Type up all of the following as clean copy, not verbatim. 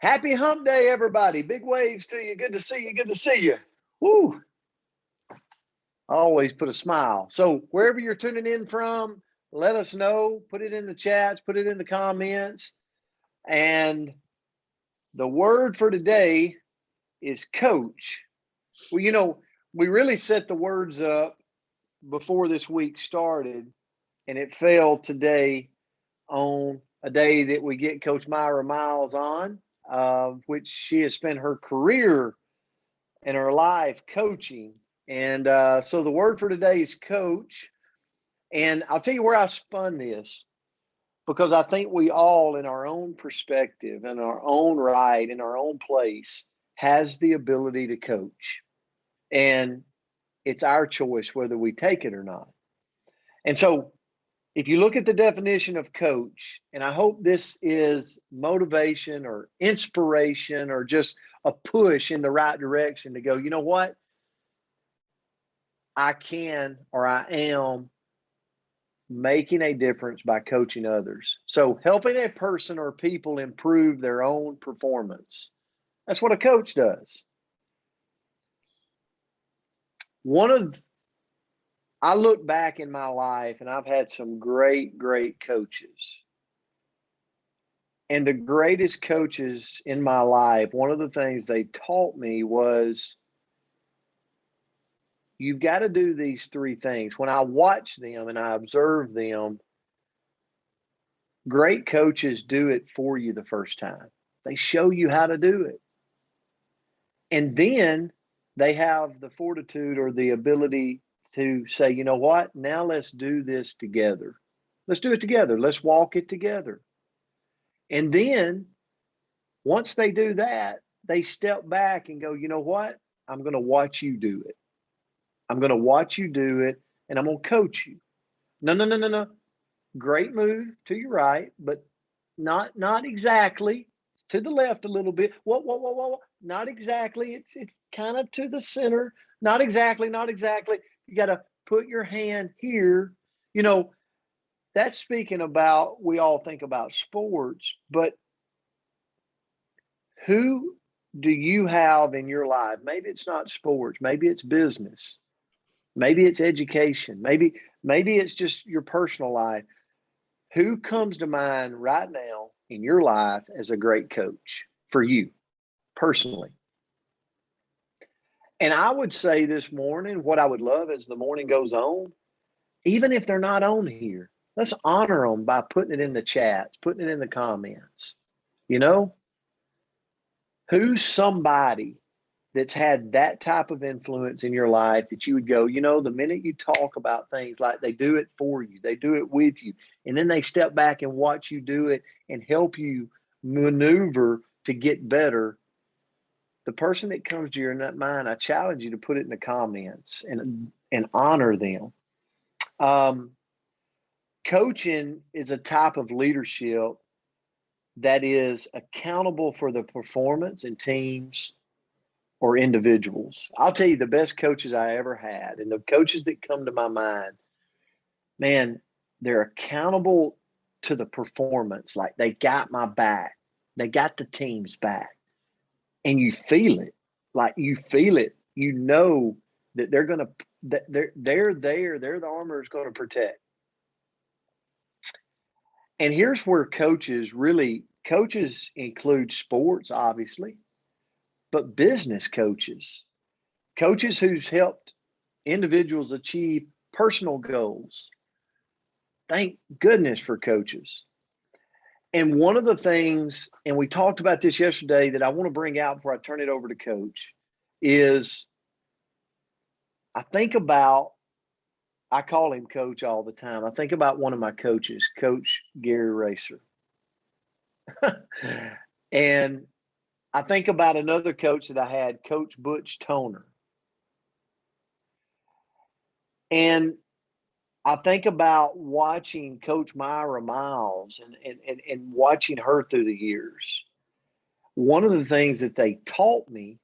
Happy hump day, everybody. Big waves to you. Good to see you. Good to see you. Woo. Always put a smile. So, wherever you're tuning in from, let us know. Put it in the chats, put it in the comments. And the word for today is coach. Well, we really set the words up before this week started, and it fell today on a day that we get Coach Myra Miles on, which she has spent her career and her life coaching. And so the word for today is coach. And I'll tell you where I spun this because I think we all, in our own perspective, in our own right, in our own place, has the ability to coach. And it's our choice whether we take it or not. And so if you look at the definition of coach, and I hope this is motivation or inspiration or just a push in the right direction to go, you know what? I can or I am making a difference by coaching others. So helping a person or people improve their own performance. That's what a coach does. I look back in my life and I've had some great, great coaches. And the greatest coaches in my life, one of the things they taught me was you've got to do these three things. When I watch them and I observe them, great coaches do it for you the first time. They show you how to do it. And then they have the fortitude or the ability to say, you know what? Now let's do this together. Let's do it together. Let's walk it together. And then once they do that, they step back and go, you know what? I'm going to watch you do it. I'm going to watch you do it and I'm going to coach you. No, no, no, no, no. Great move to your right, but not exactly. To the left a little bit. Whoa. Not exactly. It's kind of to the center. Not exactly, not exactly. You got to put your hand here. You know, that's speaking about, we all think about sports, but who do you have in your life? Maybe it's not sports, maybe it's business, maybe it's education, maybe it's just your personal life. Who comes to mind right now in your life as a great coach for you personally? And I would say this morning, what I would love as the morning goes on, even if they're not on here, let's honor them by putting it in the chats, putting it in the comments. You know, who's somebody that's had that type of influence in your life that you would go, you know, the minute you talk about things like they do it for you, they do it with you, and then they step back and watch you do it and help you maneuver to get better. The person that comes to your mind, I challenge you to put it in the comments and honor them. Um, Coaching is a type of leadership that is accountable for the performance in teams or individuals. I'll tell you the best coaches I ever had, and the coaches that come to my mind, man, they're accountable to the performance. Like they got my back, they got the team's back, and you feel it. Like you feel it. You know that they're gonna that they're there. They're the armor is going to protect. And here's where coaches include sports, obviously, but business coaches who's helped individuals achieve personal goals. Thank goodness for coaches. And one of the things, and we talked about this yesterday, that I want to bring out before I turn it over to Coach is I think about, I call him Coach all the time. I think about one of my coaches, Coach Gary Racer. And I think about another coach that I had, Coach Butch Toner. And I think about watching Coach Myra Miles and watching her through the years. One of the things that they taught me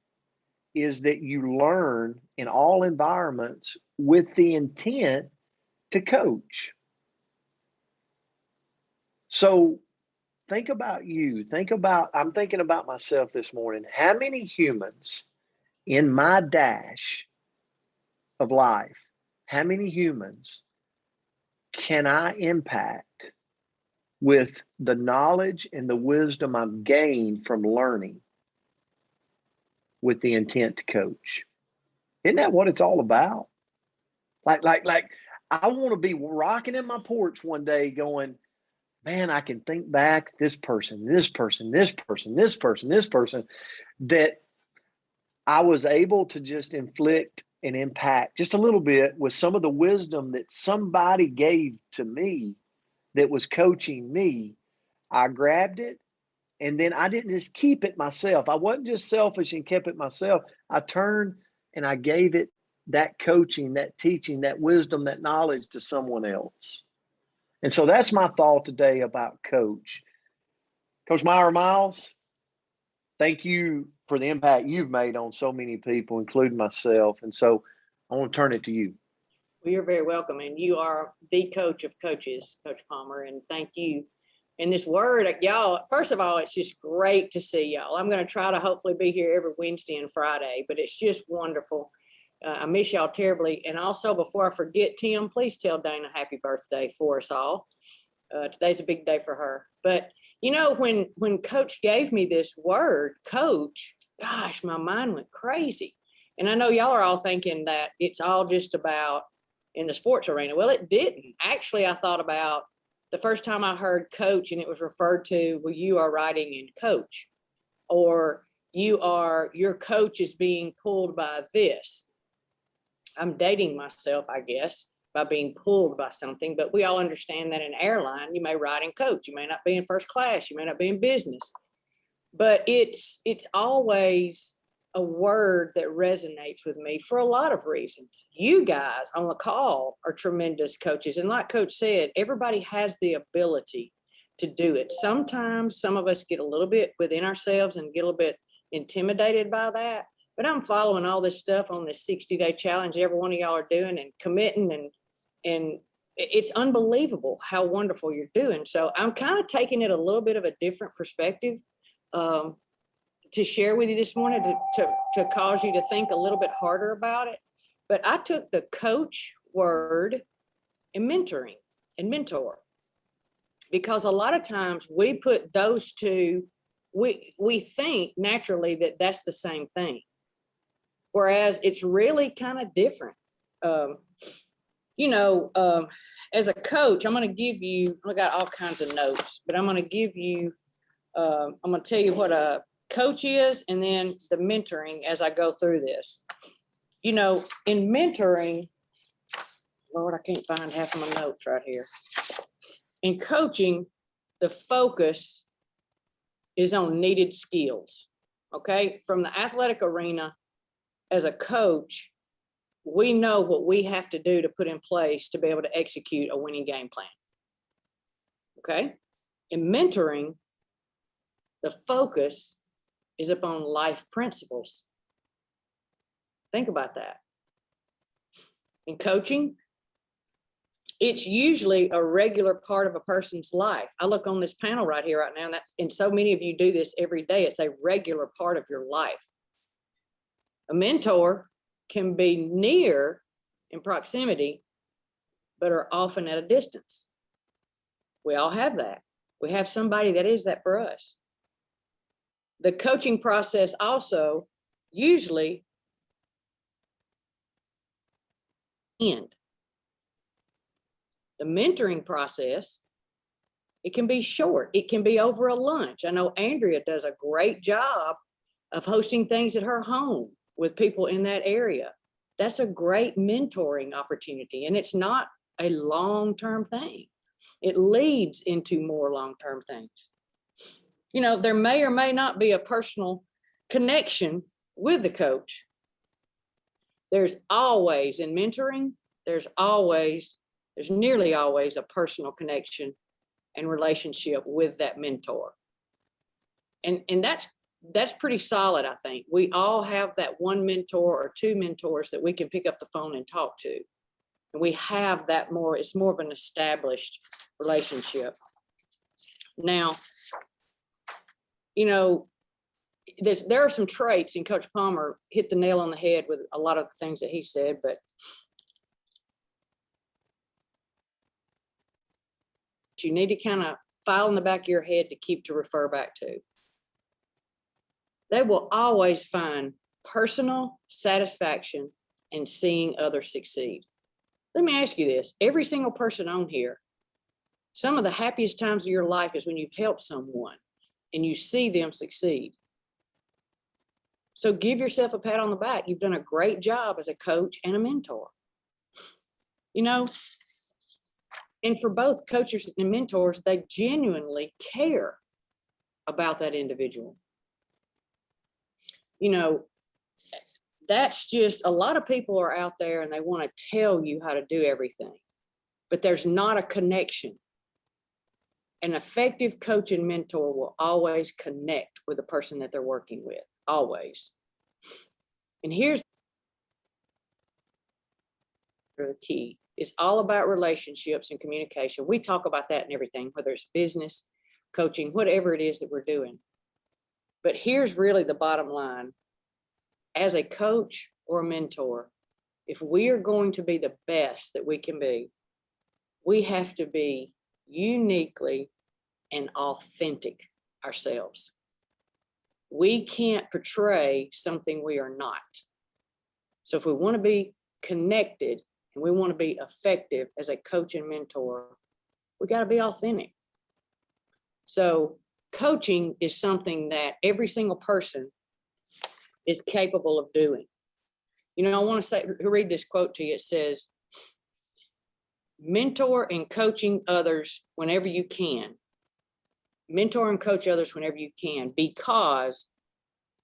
is that you learn in all environments with the intent to coach. So think about you. I'm thinking about myself this morning. How many humans in my dash of life, how many humans can I impact with the knowledge and the wisdom I've gained from learning with the intent to coach? Isn't that what it's all about? Like, I want to be rocking in my porch one day going, man, I can think back this person, this person, this person, this person, this person, that I was able to just inflict and impact just a little bit with some of the wisdom that somebody gave to me that was coaching me. I grabbed it, and then I didn't just keep it myself. I wasn't just selfish and kept it myself. I turned and I gave it, that coaching, that teaching, that wisdom, that knowledge, to someone else. And so that's my thought today about Coach. Coach Myra Miles, thank you for the impact you've made on so many people, including myself. And so I want to turn it to you. Well, you're very welcome. And you are the coach of coaches, Coach Palmer. And thank you. And this word, y'all, first of all, it's just great to see y'all. I'm going to try to hopefully be here every Wednesday and Friday, but it's just wonderful. I miss y'all terribly. And also, before I forget, Tim, please tell Dana happy birthday for us all. Today's a big day for her. But you know, when Coach gave me this word, coach, gosh, my mind went crazy. And I know y'all are all thinking that it's all just about in the sports arena. Well, it didn't. Actually, I thought about the first time I heard coach and it was referred to, well, you are riding in coach, or your coach is being pulled by this. I'm dating myself, I guess, by being pulled by something, but we all understand that in airline, you may ride in coach, you may not be in first class, you may not be in business, but it's always a word that resonates with me for a lot of reasons. You guys on the call are tremendous coaches. And like Coach said, everybody has the ability to do it. Sometimes some of us get a little bit within ourselves and get a little bit intimidated by that. But I'm following all this stuff on this 60-day challenge every one of y'all are doing and committing, and it's unbelievable how wonderful you're doing. So I'm kind of taking it a little bit of a different perspective to share with you this morning to cause you to think a little bit harder about it. But I took the coach word and mentoring and mentor, because a lot of times we put those two, we think naturally that that's the same thing. Whereas it's really kind of different. As a coach, I'm going to give you, I got all kinds of notes, but I'm going to give you, I'm going to tell you what a coach is and then the mentoring as I go through this. You know, in mentoring, Lord, I can't find half of my notes right here. In coaching, the focus is on needed skills. Okay. From the athletic arena, as a coach, we know what we have to do to put in place to be able to execute a winning game plan. Okay. In mentoring, the focus is upon life principles. Think about that. In coaching, it's usually a regular part of a person's life. I look on this panel right here right now, and so many of you do this every day. It's a regular part of your life. A mentor can be near in proximity, but are often at a distance. We all have that. We have somebody that is that for us. The coaching process also usually end. The mentoring process, it can be short. It can be over a lunch. I know Andrea does a great job of hosting things at her home with people in that area. That's a great mentoring opportunity. And it's not a long-term thing. It leads into more long-term things. You know, there may or may not be a personal connection with the coach. There's always, in mentoring, there's nearly always a personal connection and relationship with that mentor. And that's pretty solid, I think. We all have that one mentor or two mentors that we can pick up the phone and talk to. And we have that more, it's more of an established relationship. Now, you know, there are some traits, and Coach Palmer hit the nail on the head with a lot of the things that he said, but you need to kind of file in the back of your head to keep to refer back to. They will always find personal satisfaction in seeing others succeed. Let me ask you this. Every single person on here, some of the happiest times of your life is when you've helped someone and you see them succeed. So give yourself a pat on the back. You've done a great job as a coach and a mentor. You know, and for both coaches and mentors, they genuinely care about that individual. You know, that's just, a lot of people are out there and they want to tell you how to do everything, but there's not a connection. An effective coach and mentor will always connect with the person that they're working with, always. And here's the key. It's all about relationships and communication. We talk about that in everything, whether it's business, coaching, whatever it is that we're doing. But here's really the bottom line. As a coach or a mentor, if we are going to be the best that we can be, we have to be uniquely and authentic ourselves. We can't portray something we are not. So if we want to be connected and we want to be effective as a coach and mentor, we got to be authentic. So coaching is something that every single person is capable of doing. You know, I want to read this quote to you. It says, mentor and coaching others whenever you can. Mentor and coach others whenever you can, because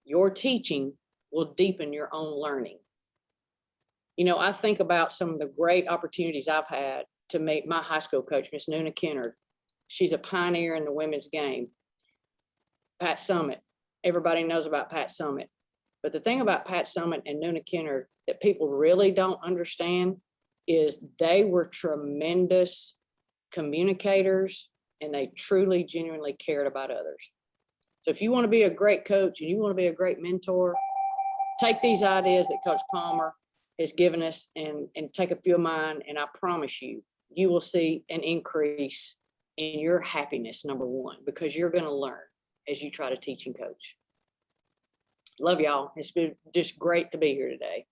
your teaching will deepen your own learning. You know, I think about some of the great opportunities I've had to meet my high school coach, Miss Nuna Kennard. She's a pioneer in the women's game. Pat Summitt, everybody knows about Pat Summitt. But the thing about Pat Summitt and Nuna Kennard that people really don't understand is they were tremendous communicators, and they truly, genuinely cared about others. So if you want to be a great coach and you want to be a great mentor, take these ideas that Coach Palmer has given us and take a few of mine, and I promise you, you will see an increase in your happiness, number one, because you're going to learn as you try to teach and coach. Love y'all. It's been just great to be here today.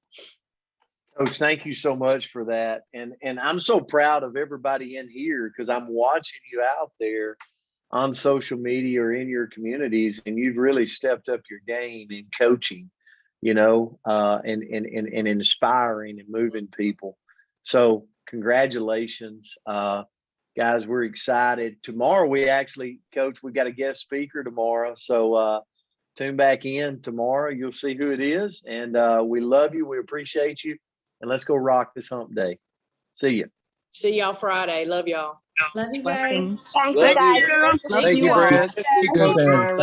Coach, thank you so much for that. And I'm so proud of everybody in here, because I'm watching you out there on social media or in your communities, and you've really stepped up your game in coaching, you know, and inspiring and moving people. So congratulations, guys. We're excited. Tomorrow, Coach, we got a guest speaker tomorrow. So tune back in tomorrow. You'll see who it is. And we love you. We appreciate you. And let's go rock this hump day. See you. See y'all Friday. Love y'all. Love you guys. Thank you, guys. Thank you, Brad. Thank you, Coach Myra.